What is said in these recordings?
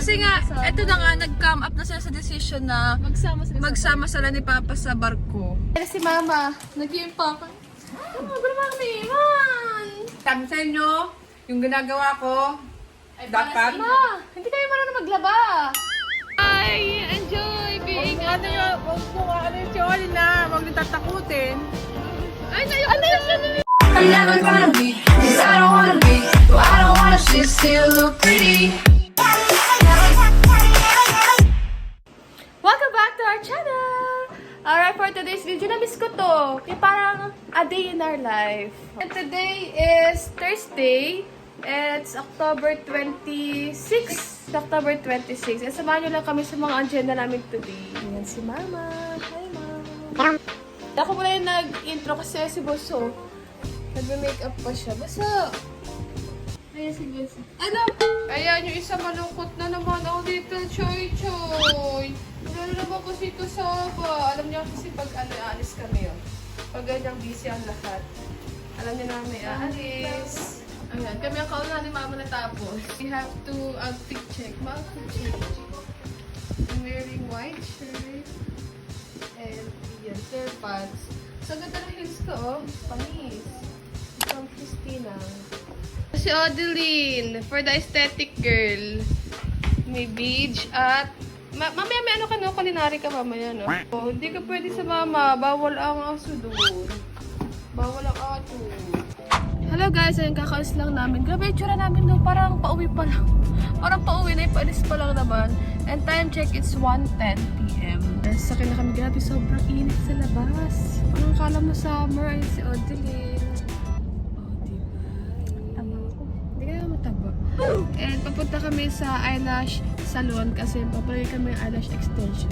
Kasi nga, eto na nga, nag-come up na sila sa decision na magsama sila ni Papa sa barko. Si Mama, nag-iimpake. Pero Mami, man! Sabi sa inyo, yung ginagawa ko, dapat. Ma, hindi kayo marunong maglaba. Ay, enjoy being Ano yung choli na, huwag niyo tatakutin. Ay, ano yun? I'm never gonna be, cause I don't wanna be, well, I don't wanna sit still look pretty. Welcome back to our channel! Alright, for today's video, na-miss ko to. Kaya parang a day in our life. And today is Thursday. It's October 26. October 26. And samahan nyo lang kami sa mga agenda namin today. Yan si Mama. Hi, Mama. Ako muna yung nag-intro kasi si Boso. Nagme-makeup pa siya. Boso! Ayan si Boso. Ano? Ayan, yung isa malungkot na naman ako dito, Choy Choy. Wala naman ko si Kusaba. Alam niyo kasi pag aalis kami yun. Pag ganyang busy ang lahat. Alam niyo na may aalis. Ayan, kami ang kauna ni Mama natapos. We have to outfit check. Ma-outfit check. I'm wearing white shirt. And yan, flare pants. So, ganda na heels ko, oh. Panis. From Christina. Si Odeline, for the aesthetic girl. May beach at... mamaya may ano ka, no? Culinary ka mamaya, no? Oh, hindi ka pwede sa mama. Bawal ang aso doon. Bawal ang aso. Hello guys, ayun kakaalis lang namin. Grabe, itsura namin doon. Parang pauwi pa lang. Parang pauwi na, ipaalis pa lang naman. And time check, it's 1:10 p.m. Sakay na kami. Grabe, sobrang init sa labas. Anong kala mo summer? Ayun si Odeline. Hindi ka naman mataba. And papunta kami sa eyelash salon kasi papalagay kami yung eyelash extension.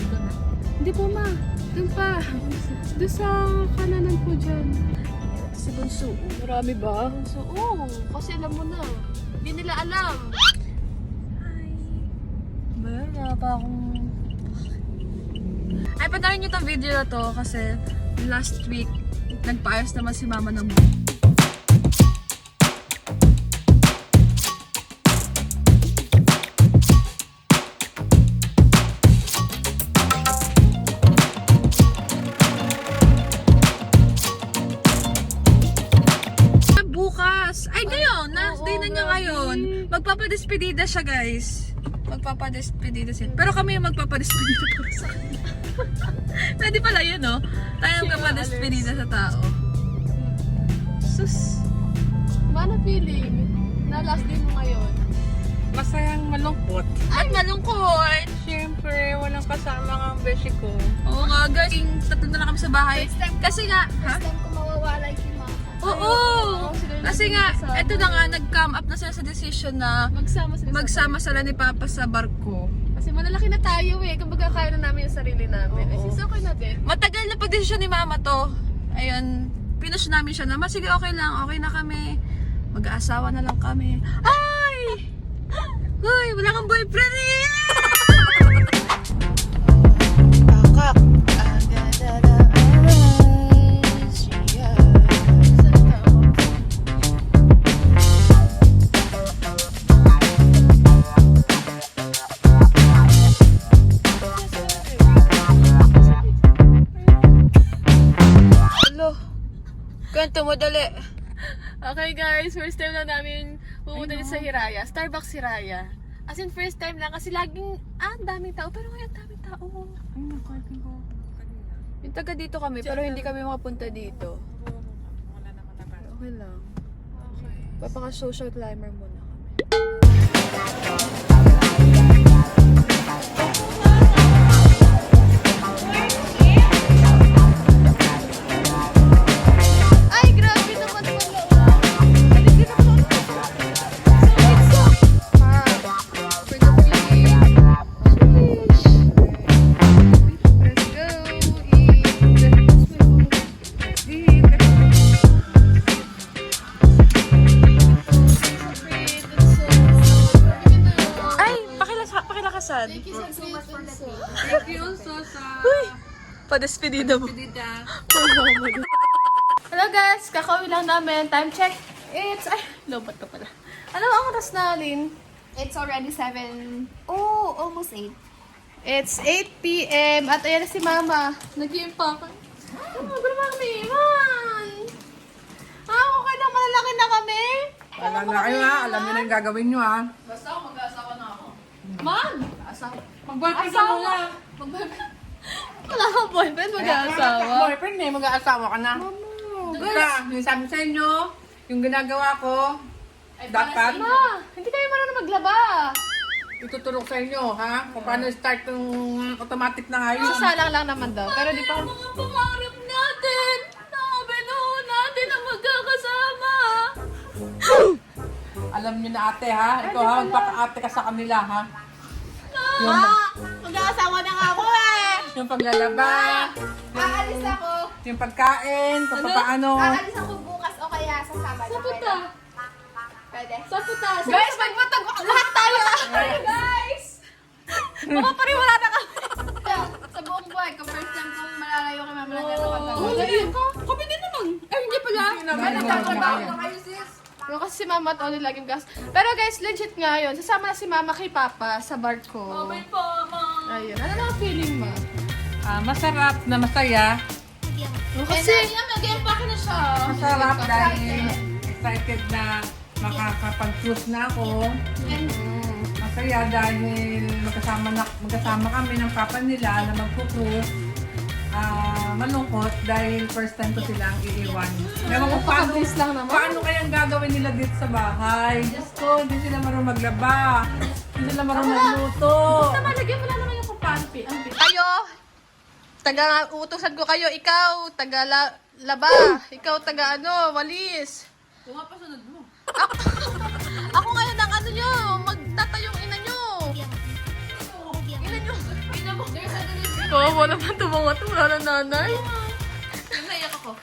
Hindi po ma. Doon pa. Doon sa kananan po dyan. Si Bunso. Marami ba? Bunso, oo. Kasi alam mo na. Hindi nila alam. Hi. Wala pa akong... Ay, patayin nyo itong video na to kasi last week nagpaayos naman si Mama ng buhok. Ay, ngayon! Last day na niya ngayon. Magpapadespedida siya, guys. Magpapadespedida siya. Pero kami yung magpapadespedida para sa kanya. Pwede pala yun, no? Tayo yung magpapadespedida sa tao. Sus! Paano feeling na last day mo ngayon? Masayang malungkot. Ay, malungkot! Siyempre, walang kasama nga ang beshi ko. Oo nga, guys. Tatlo na lang kami sa bahay. Kasi nga, ha? First time ko mawawala si Mama. Oo! Kasi nga, eto na nga, nag-come up na sila sa decision na magsama sila ni Papa sa barko. Kasi malalaki na tayo eh. Kumbaga kaya na namin yung sarili namin. Oo. Is okay na din. Matagal na pa desisyon ni Mama to. Ayun, pinush namin siya na, sige, okay lang, okay na kami. Mag-aasawa na lang kami. Ay! Uy, wala kang boyfriend eh! Kwento mo, dali. Okay guys, first time na namin pumunta dito sa Hiraya. Starbucks Hiraya. As in first time lang kasi laging, ang daming tao. Pero ngayon daming tao. Ay, nakaitin ko. Yung taga dito kami, pero hindi kami makapunta dito. Wala naman na parang. Okay lang. Okay. Papaka-social climber muna kami. Ay, grabe naman pala. Pakilakasan. Thank you so sa Pa-despedida mo. pidida. Hello guys, kakauwi lang namin. Time check. It's, ay, lobat ka pala. Ano ang oras na, Lynn? It's already 7. Oh, almost 8. It's 8 p.m. At ayan na si Mama. Nag-iimpake. Good morning, man! Okay na, malalaki na kami. Alam na kayo ha, alam niyo na yung gagawin niyo ha. Basta ako, mag-aasawa na ako. Man! Mag-boyfriend ka muna. Wala kang boyfriend, mag-aasawa. Boyfriend eh, mag-aasawa ka na. Basta, yung sabi sa inyo, yung ginagawa ko, dapat Ma, hindi kayo marunong maglaba. itutulong sa inyo ha. Kung paano start yung automatic na ngayon. Sasalang lang naman daw, pero di pa... Mga pangarap natin! Nakabinuho natin ang magkakasama! Alam niyo na ate ha. Ikaw ha, magpaka-ate ka sa kanila ha. Yung, Mag-aasawa na nga ako eh! yung paglalaba, Aalis ako. yung pagkain, kung paano. Aalis ako bukas o kaya sa Sabado. Sa puta. Pwede. Sa puta. Guys, magpatag lahat tayo! Guys! Makapariwala na kami. Sa buong buhay ko, first time kong malalayo kay Mama na kapatag. Kami din naman. Eh, hindi pala. Nagtatrabaho na kayo, sis. Pero kasi si Mama at Oli laging gas. Pero guys, legit nga yun. Sasama na si Mama kay Papa sa barko. May pama! Ayun. Ano na ang feeling mo? Masarap na masaya. Kasi, Nag-empake na siya. Masarap dahil excited na makakapag-cruise na ako. Masaya dahil magkasama kami ng papa nila na magpo-cruise. Malungkot dahil first time ko silang iiwan. Ewan ko napakabilis lang naman. paano kayang gagawin nila dito sa bahay. Diyos ko, hindi sila marunong maglaba. Hindi sila marunong magluto. malagyan mo lang naman yung kumpanpi. Kayo, taga-utusan ko kayo. Ikaw, taga-laba. Ikaw, taga-walis. Kung nga pasunod mo. Ako ngayon ang ano nyo, magtatayong ina nyo. Ina nyo. Ina mo, there's a delivery. Oo, wala naman tumunga to. Wala na nanay. Naiyak ako.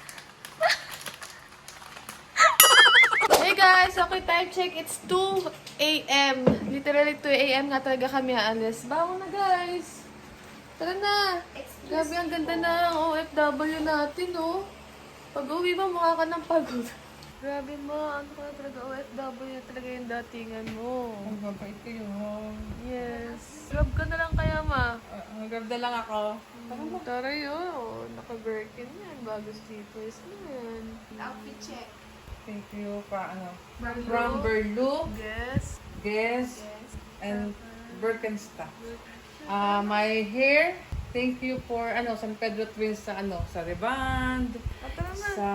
Hey guys, okay, time check. It's 2 a.m. Literally 2 a.m. nga talaga kami aalis. Bangon na guys. Tara na. Grabe, ang ganda na ang OFW natin, oh. Pag-uwi mo, mukha ka ng pagod. Grabe mo, ano ka na talaga OFW talaga yung datingan mo. Ang babait kayo. Yes. Grab ka na lang kaya, ma. Nagabda lang ako. Tara yun. Naka-Birkin yan. Bago slippers na yan. Outfit check. Thank you pa from Berlu, Yes. Guess, and Birkenstock. My hair, thank you for San Pedro Twins sa sa Reband, sa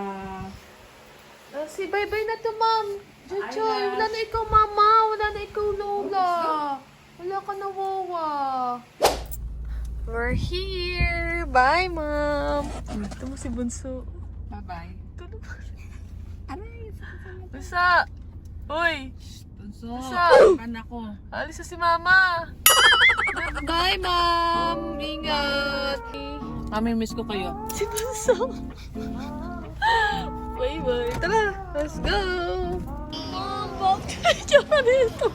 Si bye-bye na to, ma'am. Jojoy, wala na ikaw, mama. Wala na ikaw, lola. Wala ka na, wawa. We're here. Bye, ma'am. Ito mo si Bunso. bye-bye. Bunsa. Uy. Tunso, Sa- kan ako. Alis na si mama. Bye, ma'am. Ingat. Mami, miss ko kayo. Si Bunso. Bye-bye. Tara, let's go. Mom, bakit tsura nito?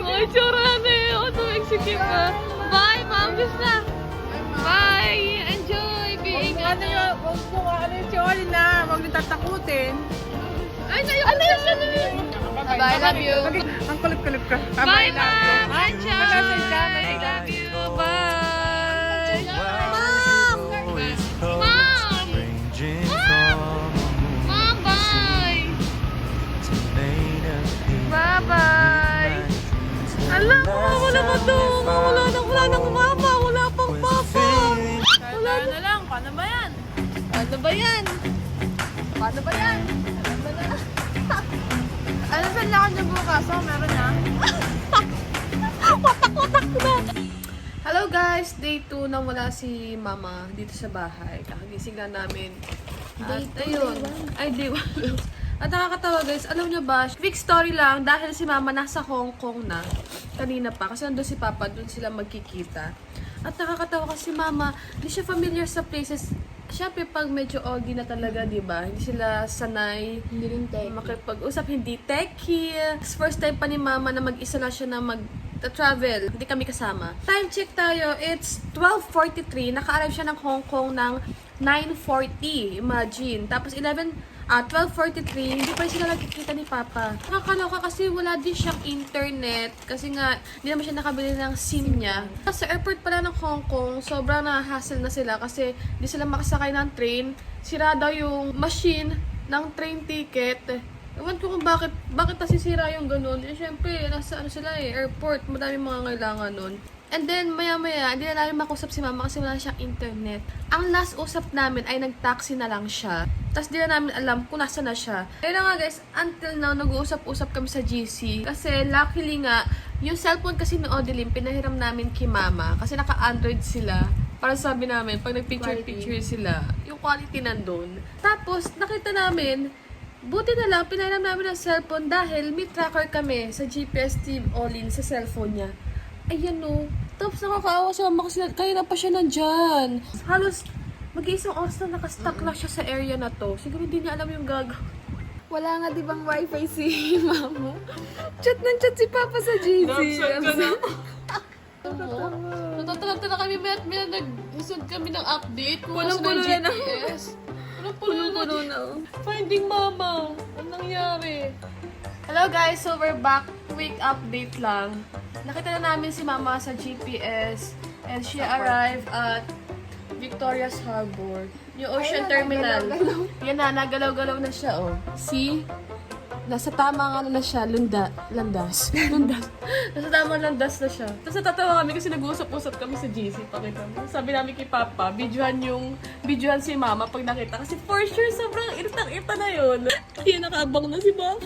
Ay, tsura na eh. Ako tumexicute ka. Bye, ma'am. Gusto na. Bye. Enjoy being Ano yung tsuri na, huwag niyo tatakutin. Ay, ano yun? Bye, love you. Ang kulit-kulit ka. Bye, ma'am. Enjoy. I love you. Bye. Mom. Mom. Mom, bye. Bye-bye. Alam mo, wala ka to. Wala nang mama. Wala pang papa. Wala na lang. Paano ba yan? Paano ba yan? Paano ba yan? Alam mo na. Ano saan lang niya bukas? Oh, meron na. Watak-watak na. Hello guys! Day 2 na wala si Mama dito sa bahay. Kakagising lang namin. At ayun. Ay, day 1. At nakakatawa guys, alam nyo ba, quick story lang, dahil si Mama nasa Hong Kong na, kanina pa, kasi nandun si Papa, dun sila magkikita. At nakakatawa kasi si Mama, hindi siya familiar sa places. Siyempre, pag medyo oldie na talaga, di ba? Hindi sila sanay. Hindi rin makipag-usap, hindi techie. First time pa ni Mama na mag-isa lang siya na travel. Hindi kami kasama. Time check tayo. It's 12:43. Naka-arrive siya ng Hong Kong ng 9:40. Imagine. Tapos At 12:43, hindi pa rin sila nagkikita ni Papa. Nakakaloka kasi wala din siyang internet. Kasi nga, hindi naman siya nakabili ng SIM niya. Sa airport pala ng Hong Kong, sobrang na-hassle na sila kasi hindi sila makasakay ng train. Sira daw yung machine ng train ticket. Ewan ko kung bakit nasisira yung ganun. Eh, syempre, nasa airport. Madami mga kailangan nun. And then, maya-maya, hindi na namin makusap si Mama kasi wala siyang internet. Ang last usap namin ay nag-taxi na lang siya. Tapos di na namin alam kung nasa na siya. Kaya nga guys, until now, nag-uusap-usap kami sa GC. Kasi luckily nga, yung cellphone kasi ni Odeline, pinahiram namin kay Mama. Kasi naka-Android sila. Para sabi namin, pag nag-picture-picture sila, yung quality nandun. Tapos, nakita namin, buti na lang, pinahiram namin ang cellphone dahil may tracker kami sa GPS Team Olin sa cellphone niya. Ayan o. Tapos nakakaawa si Mama kasi kaya na pa siya nandyan. Halos mag-iisang oras na nakastuck na siya sa area na to. Siguro hindi niya alam yung gagawin. Wala nga di bang wifi si Mamo? Chat ng chat si Papa sa GC. Natatalanta na kami, may nag-isod kami ng update. Kung Punong-puno nasa na. GPS. Punong-puno na. Finding Mama. Anong nangyari? Hello guys, so we're back. Quick update lang. Nakita na namin si Mama sa GPS and she arrived at Victoria's Harbor. Yung Ocean Terminal. Yan na, nagalaw-galaw na siya, oh. See? Nasa tamang ano na siya, landas. Nasa tamang landas na siya. Tapos natatawa kami kasi nag-uusap-usap kami sa GC. Pakita mo. Sabi namin kay Papa, videohan si Mama pag nakita. Kasi for sure, sobrang irtang-irta na yun. Kaya nakaabang na si Mama.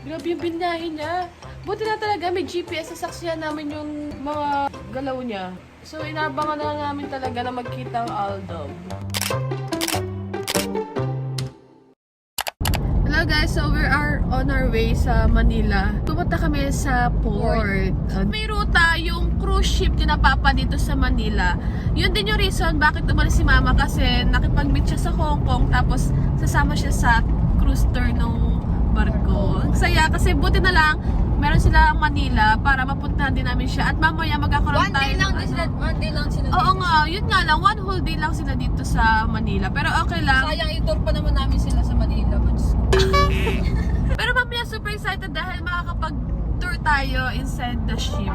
Grabe yung binahin niya. Buti na talaga may GPS, sasaksihan namin yung mga galaw niya. So, inabangan na namin talaga na magkita ang Aldab. Hello guys, so we are on our way sa Manila. Pupunta kami sa port. May ruta yung cruise ship ni na Papa dito sa Manila. Yun din yung reason bakit umalis si Mama kasi nakipag-meet siya sa Hong Kong tapos sasama siya sa cruise tour ng barko. Ang saya kasi buti na lang meron sila ang Manila para mapuntahan din namin siya at mamaya magkakaroon tayo One day lang sila. Oo nga, yun nga lang, one whole day lang sila dito sa Manila. Pero okay lang. Sayang i-tour pa naman namin sila sa Manila. Pero mamaya super excited dahil makakapag-tour tayo inside the ship.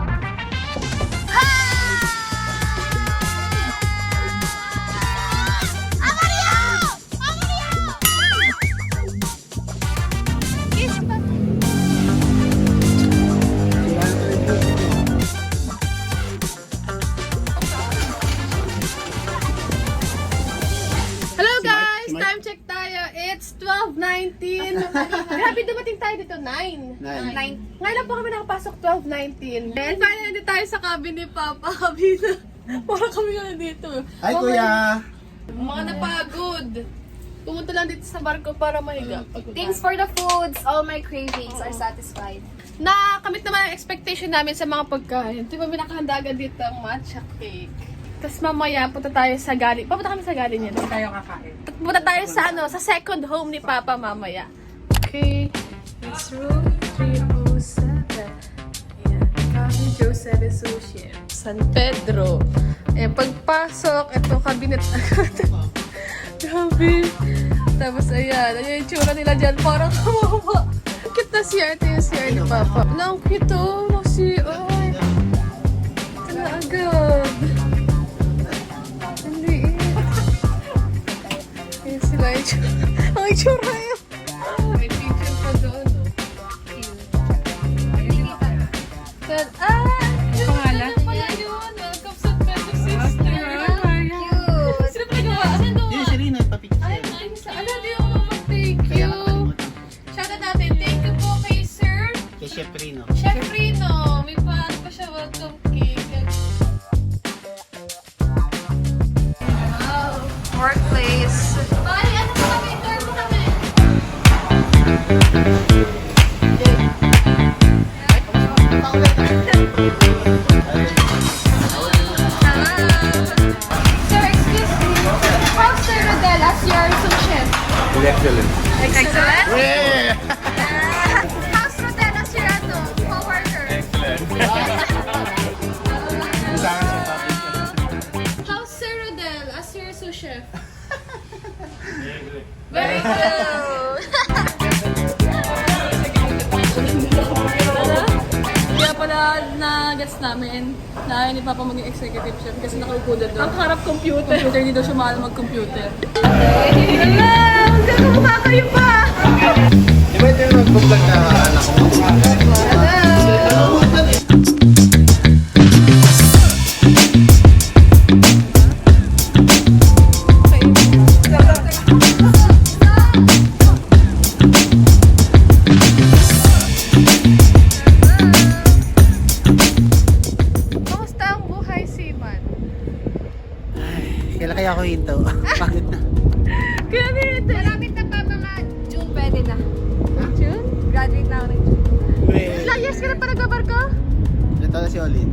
Hello guys! Time check tayo. It's 12:19. Grabe, dumating tayo dito 9. Ngayon lang po kami nakapasok 12:19. And finally, nandito tayo sa cabin ni Papa. Kabina. Para kami nga nandito. Ay, kuya! Mga napagod. Pumunta lang dito sa barko para mahiga. Thanks for the foods. All my cravings are satisfied. Nakamit naman ang expectation namin sa mga pagkain. Di ba may nakahanda agad dito ang matcha cake. Tapos mamaya, punta tayo sa galing. Papunta kami sa galing yan. Tayo kakain. Punta tayo sa sa second home ni Papa mamaya. Okay, it's room 307. Ayan, Kami Joseph Associate. San Pedro. Ayan, pagpasok, ito cabinet agad. Grabe. Tapos ayan, yung tsura nila dyan. Parang kawawa. Cute na CR. Ito yung CR ni Papa. Ang cute oh. CR. Ito na agad. Ang itsura yun. May picture pa doon. Then, Ang pangalan? pala yun. Welcome sa Pedro Sister. Cute. Sino pa nagawa? Yun, si Rina, papicture. Ay, ano di ako mag-thank Kaya you. nakalimutan. Shoutout natin. Thank you po kay Sir Kay Chef Rino. Chef Rino. May paano pa siya welcome cake. Wow. Workplace. Bali, ano pa kami? Tour mo kami. Sir, excuse me. How's Sir Rodelas, your sous chef? Excellent. Yeah! How's Rodelas, your coworker? nagets namin na ayaw ni Papa maging executive chef kasi nakaupo doon. Ang harap computer. Hindi daw siya mahal mag-computer. Hello! Magkakamukha kayo pa! Di ba ito yung nag-vlog na anak ko? Kamusta ang buhay, Seaman? Kailan kaya ako hinto? Bakit na? Malapit na pa mga June, pwede na. June? Graduate na ako ng June. Ilang years ka na pa nagbabarko? Ito na si Olin.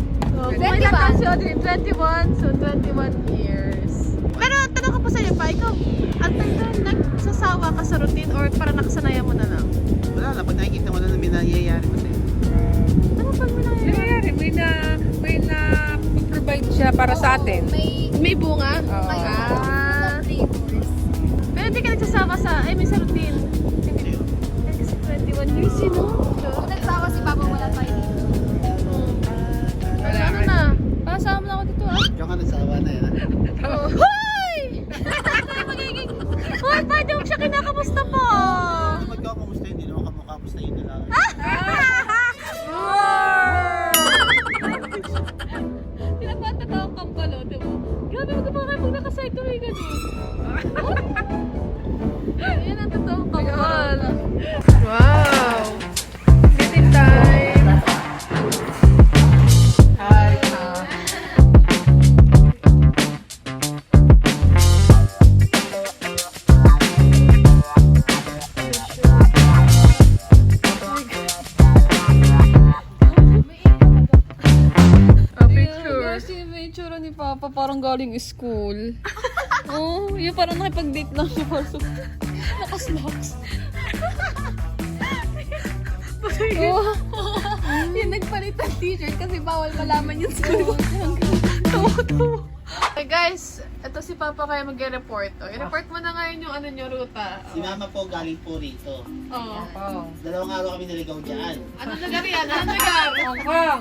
May lang si Audrey, 21. So, 21 years. Pero tanong ko po sa iyo pa, ikaw, at nagsasawa ka sa routine or parang nakasanayan mo na lang? Wala na, pag nakikita mo na may nangyayari mo sa'yo. Ano pag mo nangyayari? Nangyayari, may na provide siya para sa atin. May bunga? Oo. Pero hindi ka nagsasawa sa, sa routine. Hindi. Kasi 21 years, no? Kung nagsawa si Papa, wala tayo dito. Wala Ano na? Pasama na ako dito, ah. Diyan ka nagsawa na yan. Hoy! Ano magiging... Hoy, pwede mo siya kinakamusta po! Magkakamusta hindi naman kamukamusta yun na lang. Pinapatatawa kang palo, di ba? Grabe, magkapa kayo pag nakaside to may gano'n. Yan ang totoo kapal. Wow! City time! Hi! A picture. Kasi may itsura ni Papa parang galing school. Oh, yung parang nakipag-date lang siya. Naka-slacks. Oh. Yung nagpalit ng t-shirt kasi bawal malaman yung school. Tawa-tawa. Okay guys, ito si Papa kaya mag-report. Oh, i-report mo na ngayon yung ano nyo, ruta. Si Mama po galing po rito. Oh. Oh. 2 araw kami naligaw dyan. Anong lugar yan? Anong lugar? Hong Kong.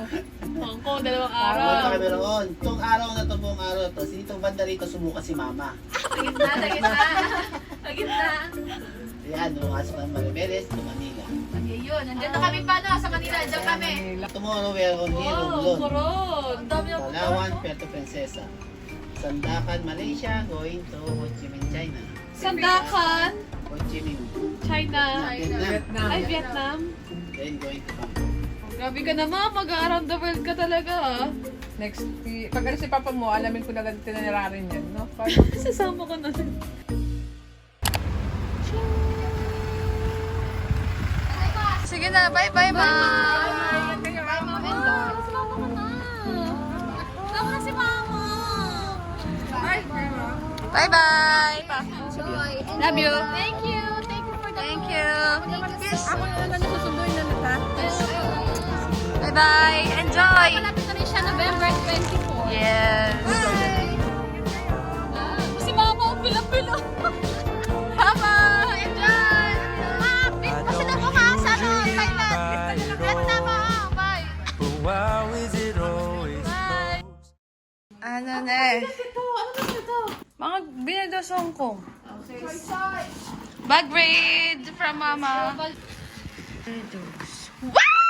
Hong Kong, 2 Punta araw. kami roon. Itong araw na to, buong araw to, dito banda rito sumuka si Mama. Gitna. Ayan, lumakas pa ng Maribeles to Manila. Yun, nandyan na kami pa no, sa Manila, dyan kami. Tomorrow we are on here, Oh, Romblon. Coron. Ang dami ako. Palawan, Puerto Princesa. Sandakan, Malaysia, going to Ho Chi Minh, China. Sandakan, Ho Chi Minh, China. Vietnam. Vietnam. Ay, Vietnam. Then going to Bangkok. Grabe ka naman, mag-around the world ka talaga ah. Next, pag alis si Papa mo, alamin ko na ganito tinirarin yan, no? Parang, Sasama ko na rin. Sige na, bye-bye, ma. Bye, Mom and Dad. Sasama ka na. Sasama na si mama. Bye-bye. Enjoy. Love you. Thank you. Thank you for the Thank you. ako na lang susunduin na nita. Bye-bye. Enjoy. Malapit na rin siya November 24. Yes. Bye! Si mama, ang pila-pila. Bye-bye. Enjoy. Kasi na po ha, sa ano, Thailand. Vietnam ha. Bye! Wow, is it always Bye. Ano na eh? Mga binado sa Hong Kong. Bag raid from mama. Wow!